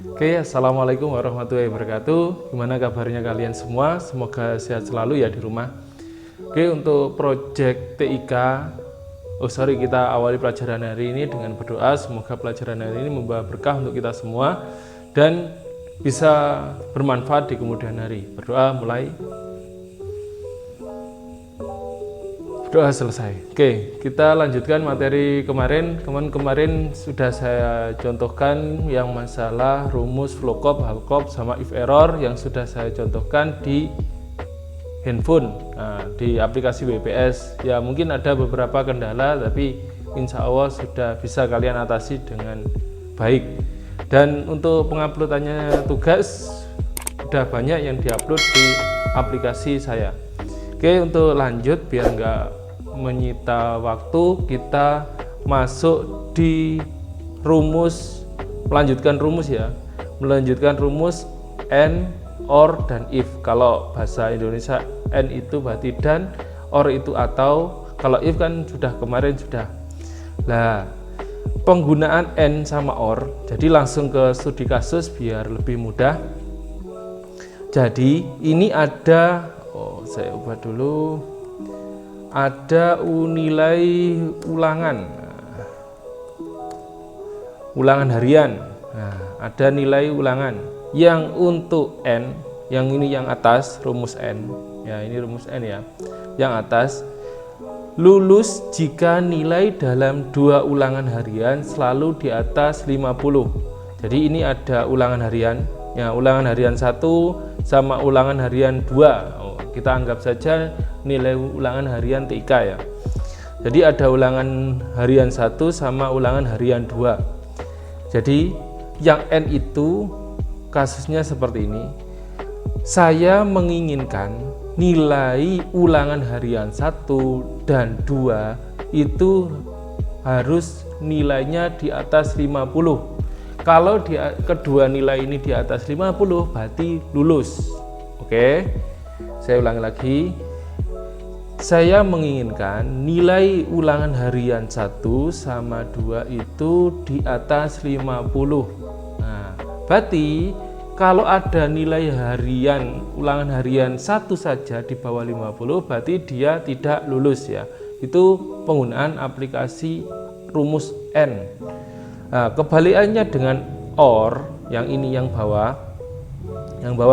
Oke, assalamualaikum warahmatullahi wabarakatuh. Gimana kabarnya kalian semua? Semoga sehat selalu ya di rumah. Oke, untuk project TIK, kita awali pelajaran hari ini dengan berdoa. Semoga pelajaran hari ini membawa berkah untuk kita semua dan bisa bermanfaat di kemudian hari. Berdoa mulai. Doa selesai. Oke, kita lanjutkan materi kemarin. Kemarin sudah saya contohkan yang masalah rumus flowcop, halcop, sama if error yang sudah saya contohkan di handphone, di aplikasi WPS. Ya mungkin ada beberapa kendala, tapi insya Allah sudah bisa kalian atasi dengan baik. Dan untuk penguploadannya tugas sudah banyak yang diupload di aplikasi saya. Oke, untuk lanjut biar nggak menyita waktu, kita masuk di rumus, melanjutkan rumus and, or, dan if. Kalau bahasa Indonesia and itu berarti dan, or itu atau, kalau if kan kemarin sudah. Nah, penggunaan and sama or, jadi langsung ke studi kasus biar lebih mudah. Jadi ini ada, saya ubah dulu, ada nilai ulangan harian. Ada nilai ulangan yang untuk n, yang ini yang atas rumus n ya, ini rumus n ya, yang atas lulus jika nilai dalam 2 ulangan harian selalu di atas 50. Jadi ini ada ulangan harian ya, ulangan harian 1 sama ulangan harian 2. Kita anggap saja nilai ulangan harian TIK ya. Jadi ada ulangan harian 1 sama ulangan harian 2. Jadi yang N itu kasusnya seperti ini. Saya menginginkan nilai ulangan harian 1 dan 2 itu harus nilainya di atas 50. Kalau kedua nilai ini di atas 50 berarti lulus. Oke. Saya ulangi lagi. Saya menginginkan nilai ulangan harian 1 sama 2 itu di atas 50. Nah, berarti kalau ada nilai ulangan harian 1 saja di bawah 50 berarti dia tidak lulus ya. Itu penggunaan aplikasi rumus N. Nah, kebalikannya dengan OR, yang ini yang bawah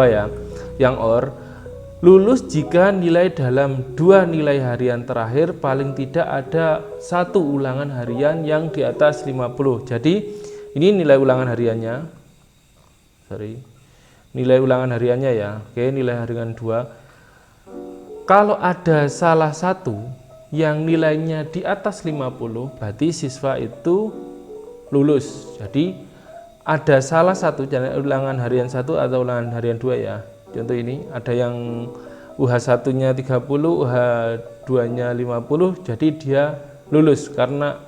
ya, yang OR, lulus jika nilai dalam 2 nilai harian terakhir paling tidak ada 1 ulangan harian yang di atas 50. Jadi ini nilai ulangan hariannya. Nilai ulangan hariannya ya. Oke, nilai harian 2. Kalau ada salah satu yang nilainya di atas 50, berarti siswa itu lulus. Jadi ada salah satu ulangan harian 1 atau ulangan harian 2 ya. Contoh ini ada yang UH1 nya 30, UH2 nya 50, jadi dia lulus karena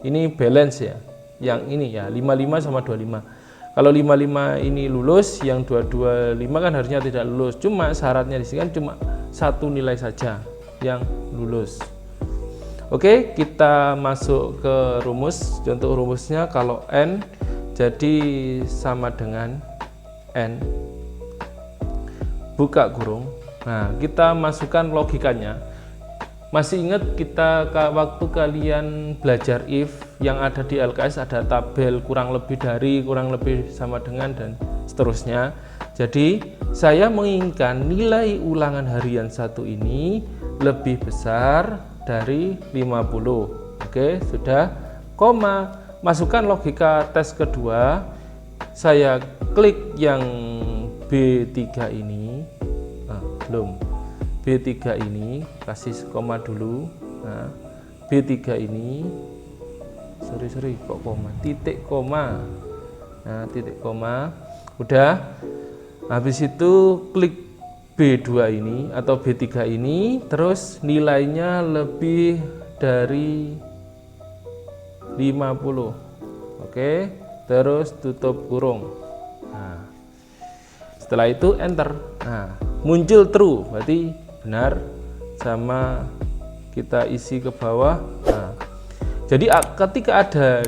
ini balance ya, yang ini ya 55 sama 25. Kalau 55 ini lulus, yang 225 kan harusnya tidak lulus, cuma syaratnya di sini kan cuma 1 nilai saja yang lulus. Oke, kita masuk ke rumus. Contoh rumusnya kalau N jadi sama dengan N buka kurung. Nah, kita masukkan logikanya. Masih ingat kita waktu kalian belajar if yang ada di LKS ada tabel kurang lebih dari, kurang lebih sama dengan, dan seterusnya. Jadi saya menginginkan nilai ulangan harian 1 ini lebih besar dari 50. Oke, sudah. Koma, masukkan logika tes kedua. Saya klik yang B3 ini, B3 ini kasih koma dulu. Nah, B3 ini kok koma, titik koma. Nah, titik koma udah. Habis itu klik B2 ini atau B3 ini, terus nilainya lebih dari 50. Oke, terus tutup kurung. Nah, setelah itu enter. Nah, muncul true berarti benar, sama kita isi ke bawah. Nah, jadi ketika ada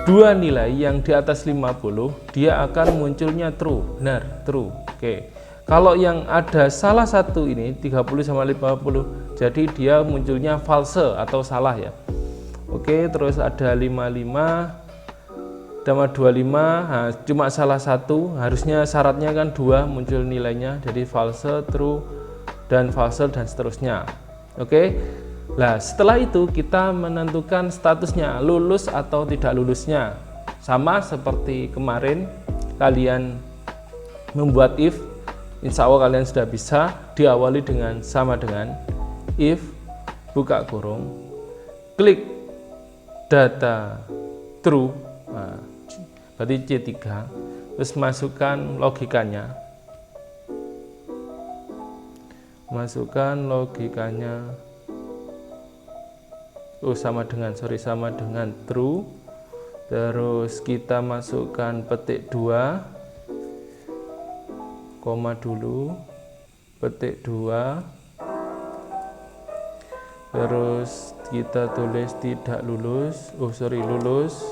dua nilai yang di atas 50 dia akan munculnya true, benar, true. Oke. Kalau yang ada salah satu ini 30 sama 50 jadi dia munculnya false atau salah ya. Oke, terus ada 55 sama 25, nah, cuma salah satu, harusnya syaratnya kan 2 muncul nilainya, jadi false, true, dan false dan seterusnya. Oke. Nah, setelah itu kita menentukan statusnya lulus atau tidak lulusnya. Sama seperti kemarin kalian membuat if, insya Allah kalian sudah bisa. Diawali dengan sama dengan if buka kurung, klik data true, nah, berarti C3, terus masukkan logikanya, sama dengan true. Terus kita masukkan petik 2, koma dulu, petik 2, terus kita tulis tidak lulus, lulus,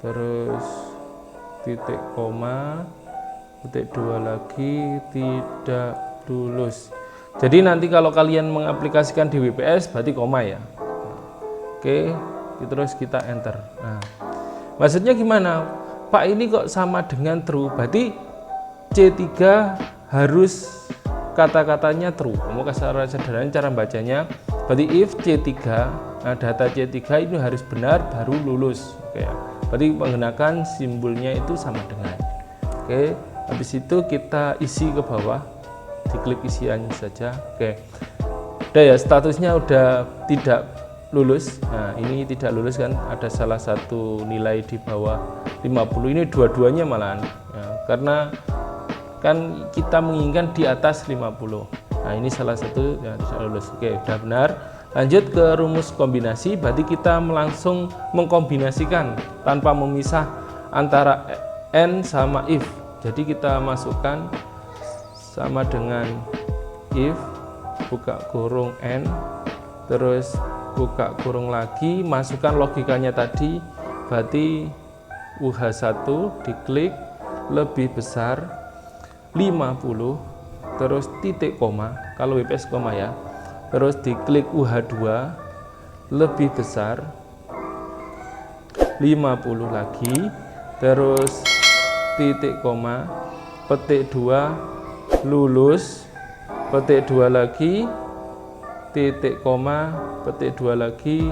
terus titik koma, petik 2 lagi, tidak lulus. Jadi nanti kalau kalian mengaplikasikan di WPS berarti koma ya. Oke, terus kita enter. Nah, maksudnya gimana? Pak, ini kok sama dengan true? Berarti C3 harus kata-katanya true. Kamu secara sederhana cara bacanya. Berarti if C3, nah data C3 itu harus benar baru lulus. Oke ya. Berarti menggunakan simbolnya itu sama dengan. Oke, habis itu kita isi ke bawah. Diklik isiannya saja. Oke, udah ya, statusnya udah tidak lulus. Nah, ini tidak lulus kan, ada salah satu nilai di bawah 50, ini dua-duanya malahan ya, karena kan kita menginginkan di atas 50. Nah, ini salah satu yang tidak lulus. Oke, udah benar. Lanjut ke rumus kombinasi, berarti kita langsung mengkombinasikan tanpa memisah antara n sama if. Jadi kita masukkan sama dengan if buka kurung n, terus buka kurung lagi, masukkan logikanya tadi, berarti UH1 diklik lebih besar 50, terus titik koma, kalau WPS koma ya, terus diklik UH2 lebih besar 50 lagi, terus titik koma, petik 2 lulus, petik 2 lagi, titik koma, petik 2 lagi,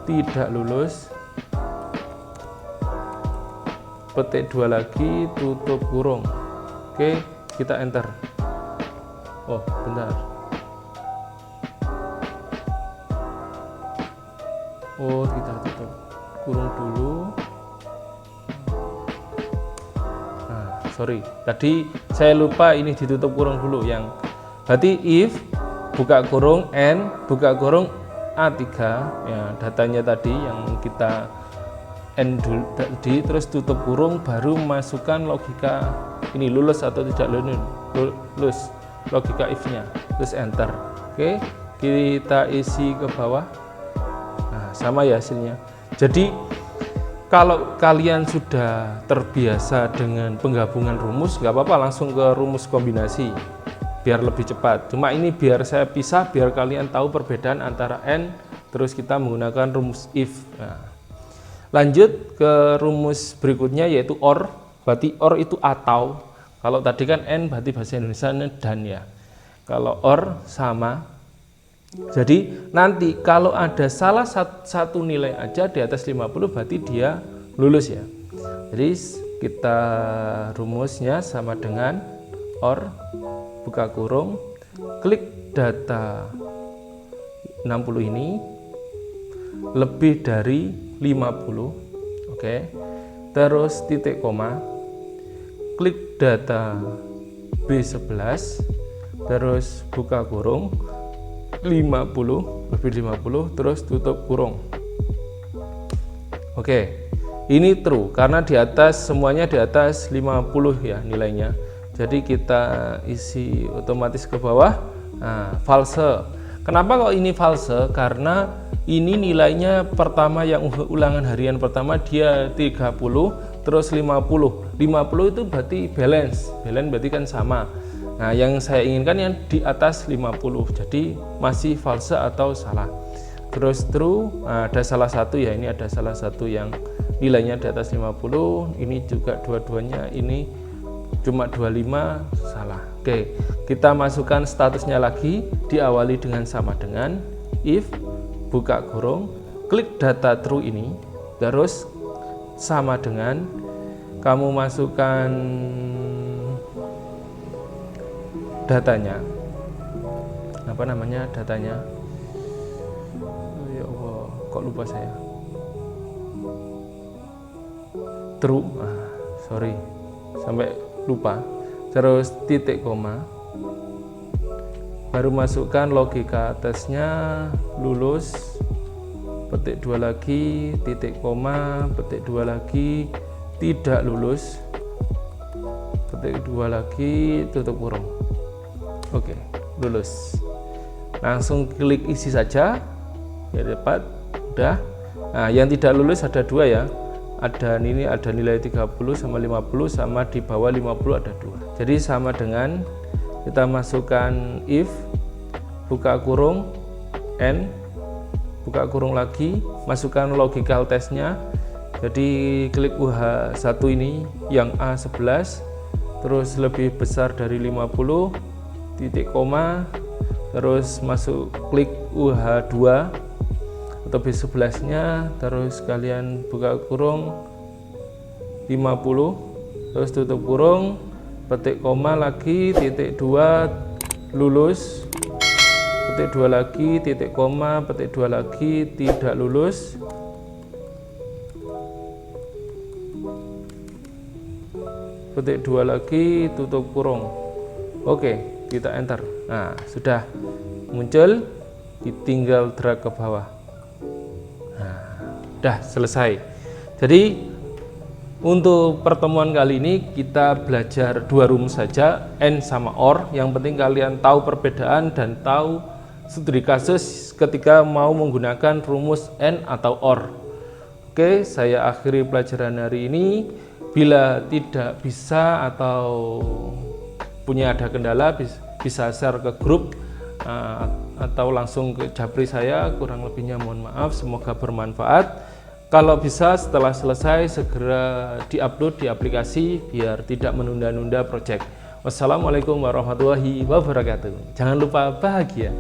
tidak lulus, petik 2 lagi, tutup kurung. Oke, kita enter. Oh, bentar. Oh, kita tutup kurung dulu. Sorry, tadi saya lupa ini ditutup kurung dulu, yang berarti if buka kurung n buka kurung A3 ya, datanya tadi yang kita n dulu tadi, terus tutup kurung, baru masukkan logika ini lulus atau tidak lulus, logika if-nya, terus enter. Oke, kita isi ke bawah. Nah, sama ya hasilnya. Jadi kalau kalian sudah terbiasa dengan penggabungan rumus, nggak apa-apa, langsung ke rumus kombinasi biar lebih cepat. Cuma ini biar saya pisah, biar kalian tahu perbedaan antara n, terus kita menggunakan rumus if. Nah, lanjut ke rumus berikutnya yaitu or. Berarti or itu atau. Kalau tadi kan n berarti bahasa Indonesia dan ya. Kalau or sama. Jadi nanti kalau ada salah satu nilai aja di atas 50 berarti dia lulus ya. Jadi kita rumusnya sama dengan or buka kurung, klik data 60 ini lebih dari 50. Oke. Terus titik koma, klik data B11, terus buka kurung 50 lebih 50, terus tutup kurung. Oke, ini true karena di atas, semuanya di atas 50 ya nilainya. Jadi kita isi otomatis ke bawah. Nah, false. Kenapa kok ini false? Karena ini nilainya pertama yang ulangan harian pertama dia 30 terus 50 itu berarti balance berarti kan sama. Nah yang saya inginkan yang di atas 50, jadi masih false atau salah. Terus true, ada salah satu ya, ini ada salah satu yang nilainya di atas 50, ini juga dua-duanya ini cuma 25, salah. Oke, kita masukkan statusnya lagi, diawali dengan sama dengan if buka kurung, klik data true ini, terus sama dengan kamu masukkan datanya, apa namanya datanya, oh, ya Allah kok lupa saya, true, sorry sampai lupa, terus titik koma, baru masukkan logika tesnya lulus, petik 2 lagi, titik koma, petik 2 lagi, tidak lulus, petik 2 lagi, tutup kurung. Oke, lulus. Langsung klik isi saja ya, dapat udah. Nah yang tidak lulus ada 2 ya, ada ini, ada nilai 30 sama 50, sama di bawah 50 ada 2. Jadi sama dengan kita masukkan if buka kurung n, buka kurung lagi, masukkan logical testnya. Jadi klik UH1 ini yang A11 terus lebih besar dari 50, titik koma, terus masuk klik UH2 atau B11 nya, terus kalian buka kurung 50, terus tutup kurung, petik koma lagi, titik 2 lulus, petik 2 lagi, titik koma, petik 2 lagi, tidak lulus, petik 2 lagi, tutup kurung. Oke, kita enter. Nah sudah muncul, tinggal drag ke bawah. Nah, udah selesai. Jadi untuk pertemuan kali ini kita belajar 2 rumus saja, and sama or. Yang penting kalian tahu perbedaan dan tahu studi kasus ketika mau menggunakan rumus and atau or. Oke, saya akhiri pelajaran hari ini. Bila tidak bisa atau punya ada kendala, bisa share ke grup atau langsung ke Japri saya. Kurang lebihnya mohon maaf, semoga bermanfaat. Kalau bisa setelah selesai segera diupload di aplikasi biar tidak menunda-nunda proyek. Wassalamualaikum warahmatullahi wabarakatuh. Jangan lupa bahagia.